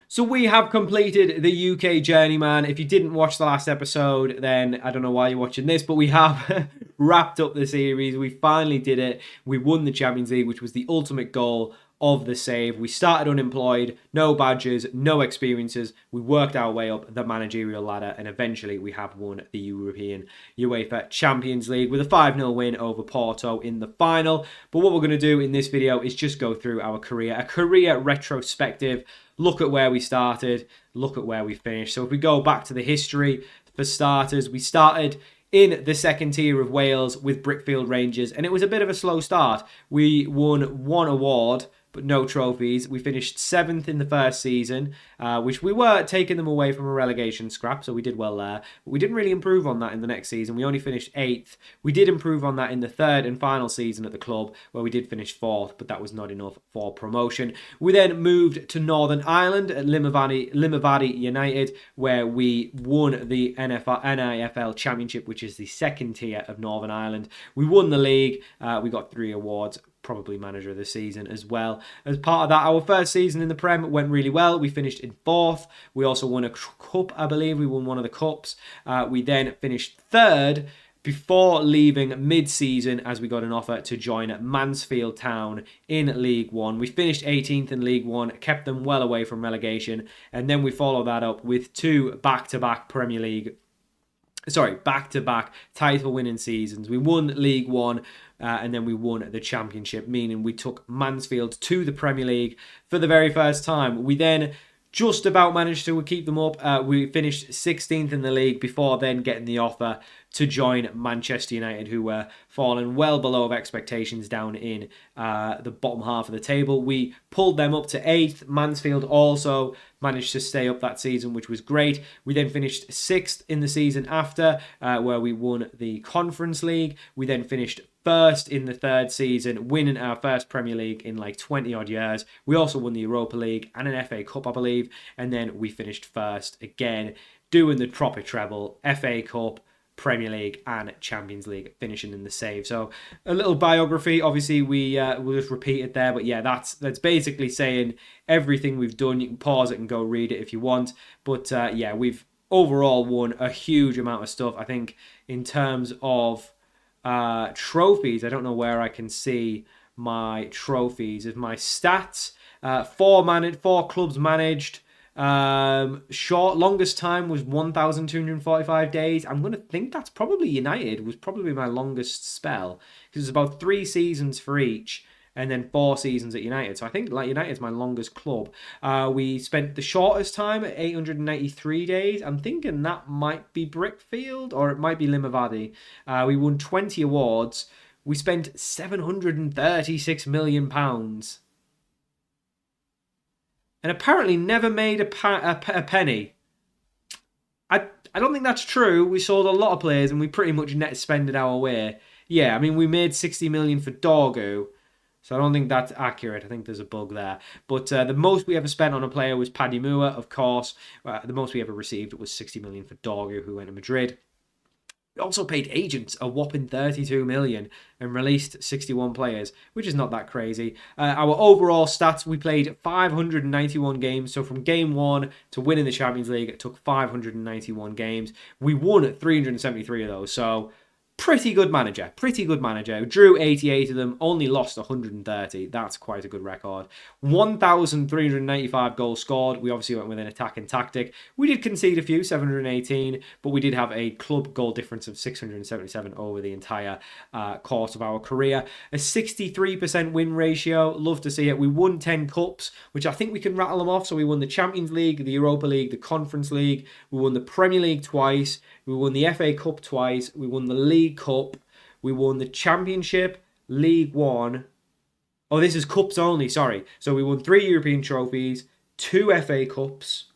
So we have completed the UK Journeyman. If you didn't watch the last episode, then I don't know why you're watching this, but we have wrapped up the series. We finally did it. We won the Champions League, which was the ultimate goal of the save. We started unemployed, no badges, no experiences. We worked our way up the managerial ladder, and eventually we have won the European UEFA Champions League with a 5-0 win over Porto in the final. But what we're going to do in this video is just go through our career, a career retrospective. Look at where we started, look at where we finished. So if we go back to the history, for starters, we started in the second tier of Wales with Brickfield Rangers, and it was a bit of a slow start. We won one award, but no trophies. We finished 7th in the first season, which we were taking them away from a relegation scrap, so we did well there. But we didn't really improve on that in the next season. We only finished 8th. We did improve on that in the third and final season at the club, where we did finish 4th, but that was not enough for promotion. We then moved to Northern Ireland at Limavady United, where we won the NIFL Championship, which is the second tier of Northern Ireland. We won the league. We got 3 awards. Probably manager of the season as well. As part of that, our first season in the Prem went really well. We finished in 4th. We also won a cup, I believe. We won one of the cups. We then finished 3rd before leaving mid-season as we got an offer to join Mansfield Town in League One. We finished 18th in League One, kept them well away from relegation, and then we followed that up with 2 back-to-back back-to-back title-winning seasons. We won League One, and then we won the Championship, meaning we took Mansfield to the Premier League for the very first time. We then just about managed to keep them up. We finished 16th in the league before then getting the offer to join Manchester United, who were falling well below expectations down in the bottom half of the table. We pulled them up to 8th. Mansfield also managed to stay up that season, which was great. We then finished 6th in the season after, where we won the Conference League. We then finished 1st in the 3rd season, winning our first Premier League in like 20 odd years. We also won the Europa League and an FA Cup, I believe, and then we finished 1st again, doing the proper treble, FA Cup, Premier League and Champions League, finishing in the save. So a little biography. Obviously, we'll just repeat it there, but yeah, that's basically saying everything we've done. You can pause it and go read it if you want. But yeah, we've overall won a huge amount of stuff. I think in terms of trophies, I don't know where I can see my trophies. Is my stats 4 clubs managed. Longest time was 1,245 days. I'm going to think that's probably United, was probably my longest spell, because it's about 3 seasons for each, and then 4 seasons at United. So I think like United's my longest club. We spent the shortest time at 893 days. I'm thinking that might be Brickfield, or it might be Limavady. We won 20 awards. We spent £736 million. And apparently never made a penny. I don't think that's true. We sold a lot of players and we pretty much net spended our way. Yeah, I mean, we made 60 million for Dorgu, so I don't think that's accurate. I think there's a bug there. But the most we ever spent on a player was Paddy Moore, of course. The most we ever received was 60 million for Dorgu, who went to Madrid. We also paid agents a whopping 32 million and released 61 players, which is not that crazy. Our overall stats, we played 591 games. So from game 1 to winning the Champions League, it took 591 games. We won 373 of those. So pretty good manager. Drew 88 of them, only lost 130. That's quite a good record. 1,395 goals scored. We obviously went with an attacking tactic. We did concede a few, 718, but we did have a club goal difference of 677 over the entire course of our career. A 63% win ratio. Love to see it. We won 10 cups, which I think we can rattle them off. So we won the Champions League, the Europa League, the Conference League. We won the Premier League twice. We won the FA Cup twice. We won the League Cup. We won the Championship, League One. Oh, this is cups only, sorry. So we won 3 European trophies, 2 FA Cups,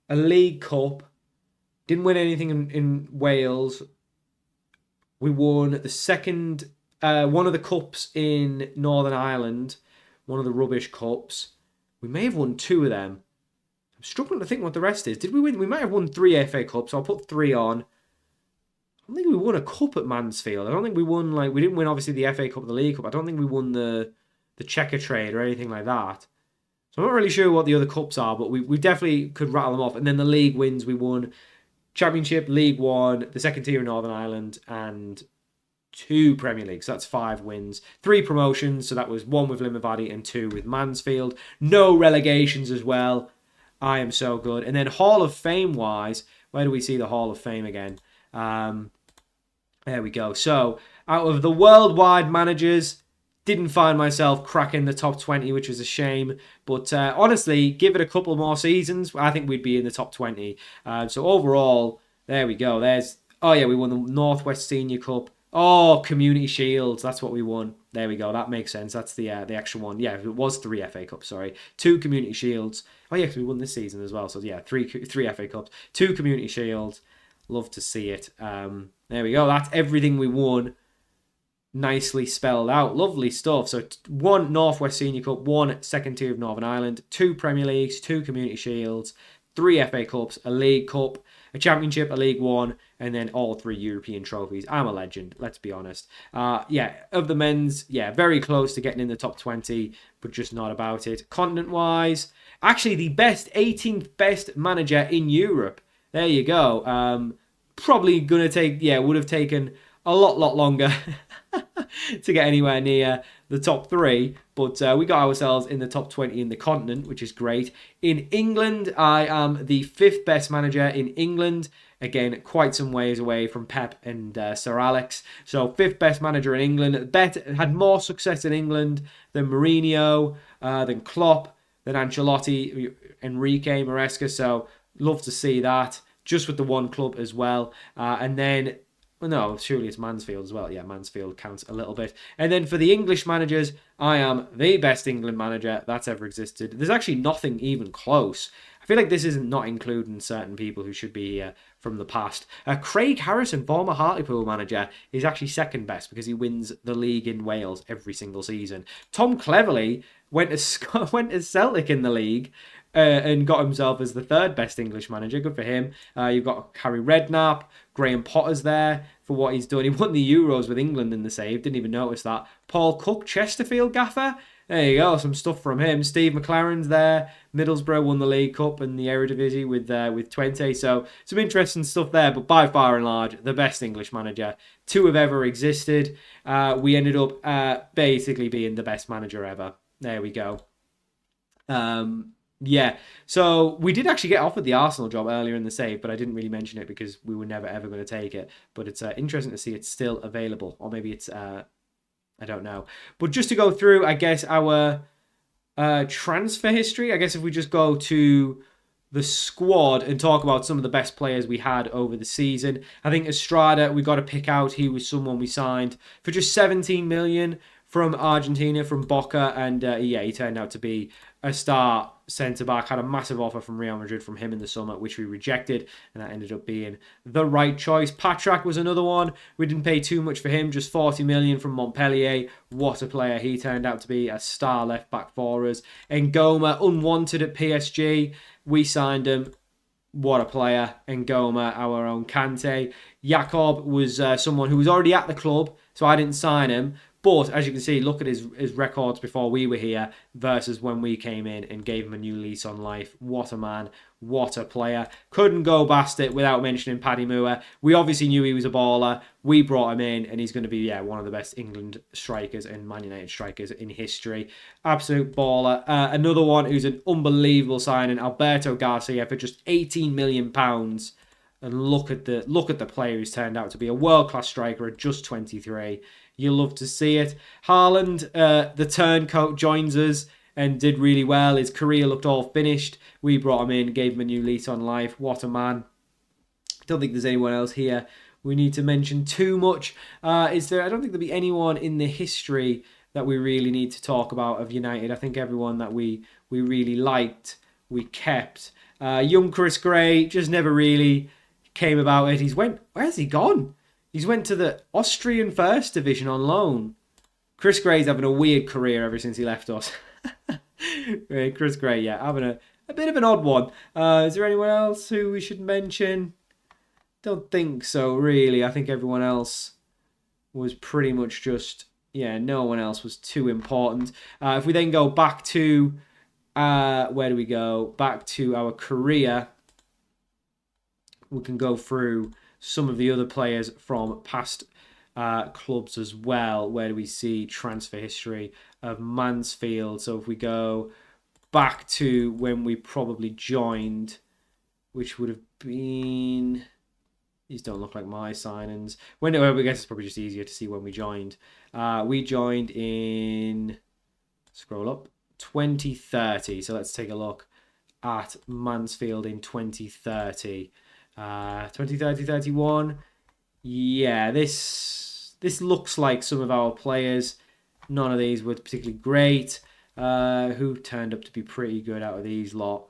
a League Cup. Didn't win anything in Wales. We won the second, one of the cups in Northern Ireland, one of the rubbish cups. We may have won 2 of them. I'm struggling to think what the rest is. Did we win? We might have won 3 FA Cups. I'll put 3 on. I don't think we won a cup at Mansfield. I don't think we won, like, we didn't win, obviously, the FA Cup or the League Cup. I don't think we won the Checker Trade or anything like that. So I'm not really sure what the other cups are, but we definitely could rattle them off. And then the league wins, we won Championship, League One, the second tier in Northern Ireland, and 2 Premier Leagues. So that's 5 wins. 3 promotions, so that was 1 with Limavady and 2 with Mansfield. No relegations as well. I am so good. And then Hall of Fame-wise, where do we see the Hall of Fame again? There we go. So, out of the worldwide managers, didn't find myself cracking the top 20, which was a shame. But honestly, give it a couple more seasons, I think we'd be in the top 20. So overall, there we go. Oh yeah, we won the Northwest Senior Cup. Oh, Community Shields, that's what we won. There we go. That makes sense. That's the extra one. Yeah, it was 3 FA Cups, sorry. 2 Community Shields. Oh yeah, because we won this season as well. So yeah, 3 FA Cups, 2 Community Shields. Love to see it. There we go. That's everything we won. Nicely spelled out. Lovely stuff. So 1 Northwest Senior Cup, 1 second tier of Northern Ireland, 2 Premier Leagues, 2 Community Shields, 3 FA Cups, a League Cup, a Championship, a League One, and then all 3 European trophies. I'm a legend, let's be honest. Yeah, of the men's, yeah, very close to getting in the top 20, but just not about it. Continent-wise, actually the 18th best manager in Europe. There you go. Probably going to take, would have taken a lot longer to get anywhere near the top 3, but we got ourselves in the top 20 in the continent, which is great. In England, I am the 5th best manager in England. Again, quite some ways away from Pep and Sir Alex. So 5th best manager in England. Had more success in England than Mourinho, than Klopp, than Ancelotti, Enrique, Maresca. So love to see that. Just with the one club as well. And then, well, no, surely it's Mansfield as well. Yeah, Mansfield counts a little bit. And then for the English managers, I am the best England manager that's ever existed. There's actually nothing even close. I feel like this isn't not including certain people who should be from the past. Craig Harrison, former Hartlepool manager, is actually second best because he wins the league in Wales every single season. Tom Cleverley went to Celtic in the league. And got himself as the 3rd best English manager. Good for him. You've got Harry Redknapp. Graham Potter's there for what he's done. He won the Euros with England in the save. Didn't even notice that. Paul Cook, Chesterfield gaffer. There you go. Some stuff from him. Steve McLaren's there. Middlesbrough won the League Cup and the Eredivisie with Twente. So some interesting stuff there. But by far and large, the best English manager to have ever existed. We ended up basically being the best manager ever. There we go. Yeah, so we did actually get offered the Arsenal job earlier in the save, but I didn't really mention it because we were never ever going to take it. But it's interesting to see it's still available, or maybe it's I don't know. But just to go through, I guess our transfer history. I guess if we just go to the squad and talk about some of the best players we had over the season. I think Estrada, we got to pick out. He was someone we signed for just 17 million from Argentina, from Boca, and he turned out to be a star centre-back. Had a massive offer from Real Madrid from him in the summer, which we rejected, and that ended up being the right choice. Patrak was another one. We didn't pay too much for him, just 40 million from Montpellier. What a player. He turned out to be a star left-back for us. Ngoma, unwanted at PSG. We signed him. What a player. Ngoma, our own Kante. Jakob was someone who was already at the club, so I didn't sign him. But as you can see, look at his records before we were here versus when we came in and gave him a new lease on life. What a man. What a player. Couldn't go past it without mentioning Paddy Moore. We obviously knew he was a baller. We brought him in and he's going to be one of the best England strikers and Man United strikers in history. Absolute baller. Another one who's an unbelievable signing, Alberto Garcia, for just £18 million. And look at the player who's turned out to be a world-class striker at just 23. You'll love to see it. Haaland, the turncoat, joins us and did really well. His career looked all finished. We brought him in, gave him a new lease on life. What a man. Don't think there's anyone else here we need to mention too much. I don't think there'll be anyone in the history that we really need to talk about of United. I think everyone that we really liked, we kept. Young Chris Gray just never really came about it. Where's he gone? He's went to the Austrian First Division on loan. Chris Gray's having a weird career ever since he left us. Chris Gray, having a bit of an odd one. Is there anyone else who we should mention? Don't think so, really. I think everyone else was pretty much just, no one else was too important. If we then go back to where do we go? Back to our career. We can go through some of the other players from past clubs as well. Where do we see transfer history of Mansfield? So if we go back to when we probably joined, which would have been... These don't look like my signings. I guess it's probably just easier to see when we joined. We joined in... Scroll up. 2030. So let's take a look at Mansfield in 2030. 2030, 31. Yeah, this looks like some of our players. None of these were particularly great. Who turned up to be pretty good out of these lot?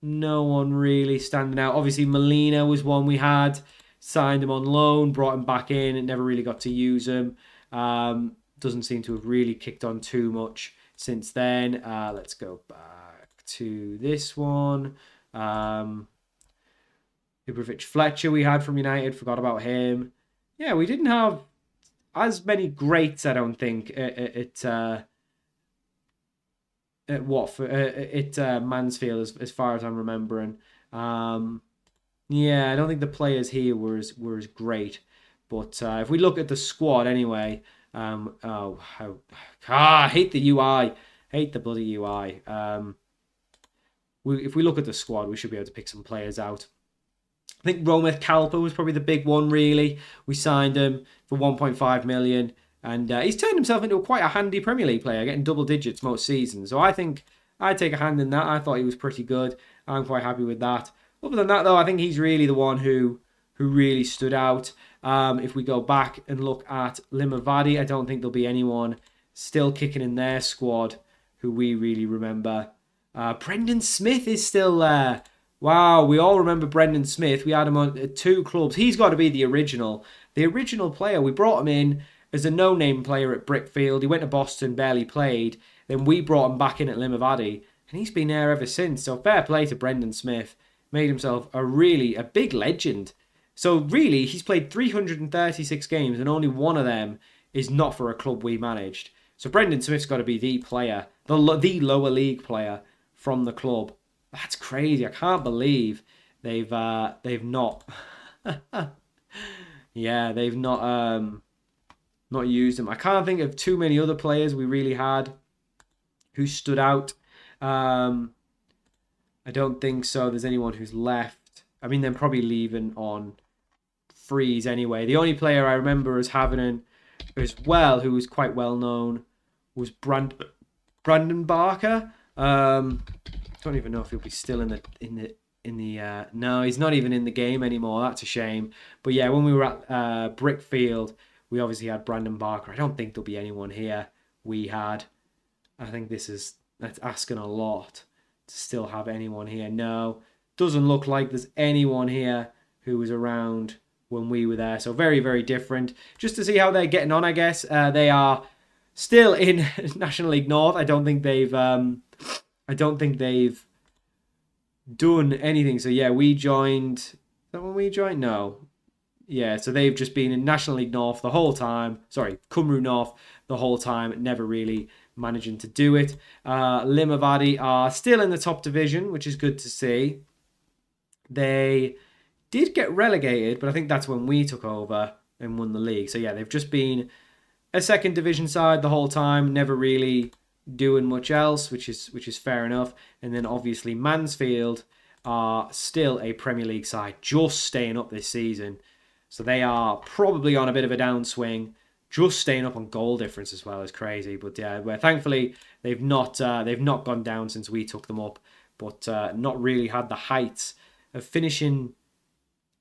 No one really standing out. Obviously, Molina was one we had. Signed him on loan, brought him back in, and never really got to use him. Doesn't seem to have really kicked on too much since then. Let's go back to this one. Ibrahimovic Fletcher we had from United. Forgot about him. Yeah, we didn't have as many greats, I don't think, at Watford, at Mansfield, as far as I'm remembering. Yeah, I don't think the players here were as great. But if we look at the squad anyway, I hate the UI. Hate the bloody UI. If we look at the squad, we should be able to pick some players out. I think Rometh Kalpa was probably the big one, really. We signed him for 1.5 million. And he's turned himself into quite a handy Premier League player, getting double digits most seasons. So I think I'd take a hand in that. I thought he was pretty good. I'm quite happy with that. Other than that, though, I think he's really the one who really stood out. If we go back and look at Limavady, I don't think there'll be anyone still kicking in their squad who we really remember. Brendan Smith is still there. Wow, we all remember Brendan Smith. We had him on 2 clubs. He's got to be the original player. We brought him in as a no-name player at Brickfield. He went to Boston, barely played. Then we brought him back in at Limavady, and he's been there ever since. So fair play to Brendan Smith. Made himself a big legend. So really, he's played 336 games, and only one of them is not for a club we managed. So Brendan Smith's got to be the player, the lower league player from the club. That's crazy. I can't believe they've not. Yeah, they've not used him. I can't think of too many other players we really had who stood out. I don't think so. There's anyone who's left. I mean, they're probably leaving on freeze anyway. The only player I remember as having as well, who was quite well known, was Brandon Barker. Don't even know if he'll be still in the no, he's not even in the game anymore. That's a shame. But yeah, when we were at Brickfield, we obviously had Brandon Barker. I don't think there'll be anyone here we had. I think that's asking a lot to still have anyone here. No, doesn't look like there's anyone here who was around when we were there. So very, very different. Just to see how they're getting on, I guess. They are still in National League North. I don't think they've done anything. So yeah, we joined. Is that when we joined? No. Yeah, so they've just been in National League North the whole time. Sorry, Cymru North the whole time, never really managing to do it. Limavady are still in the top division, which is good to see. They did get relegated, but I think that's when we took over and won the league. So yeah, they've just been a second division side the whole time, never really doing much else, which is fair enough. And then obviously Mansfield are still a Premier League side, just staying up this season. So they are probably on a bit of a downswing, just staying up on goal difference as well. Is crazy. But yeah, where thankfully they've not gone down since we took them up, but not really had the heights of finishing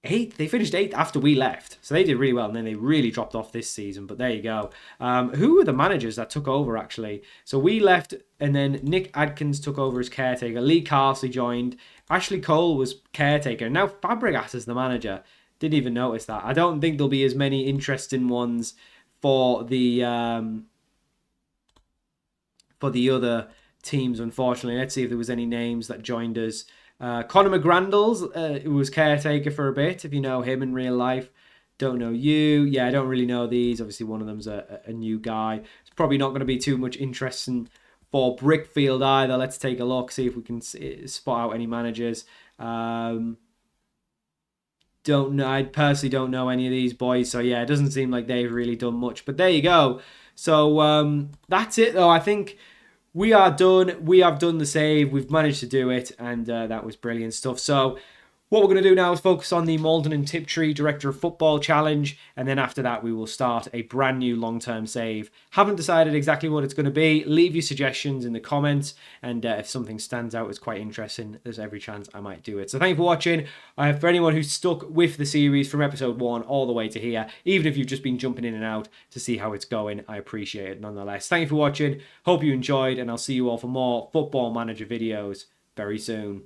8th. They finished 8th after we left, so they did really well, and then they really dropped off this season. But there you go. Who were the managers that took over actually? So we left, and then Nick Adkins took over as caretaker. Lee Carsley joined. Ashley Cole was caretaker. Now Fabregas is the manager. Didn't even notice that. I don't think there'll be as many interesting ones for the other teams, unfortunately. Let's see if there was any names that joined us. Conor McGrandles, who was caretaker for a bit, if you know him in real life. Don't know you. Yeah, I don't really know these. Obviously, one of them's a new guy. It's probably not going to be too much interesting for Brickfield either. Let's take a look, see if we can spot out any managers. Don't know. I personally don't know any of these boys, so yeah, it doesn't seem like they've really done much. But there you go. So that's it, though. I think we are done. We have done the save. We've managed to do it, and that was brilliant stuff. So what we're going to do now is focus on the Malden and Tiptree Director of Football Challenge, and then after that we will start a brand new long-term save. Haven't decided exactly what it's going to be. Leave your suggestions in the comments, and if something stands out as quite interesting, there's every chance I might do it. So thank you for watching. For anyone who's stuck with the series from episode 1 all the way to here, even if you've just been jumping in and out to see how it's going, I appreciate it nonetheless. Thank you for watching. Hope you enjoyed, and I'll see you all for more Football Manager videos very soon.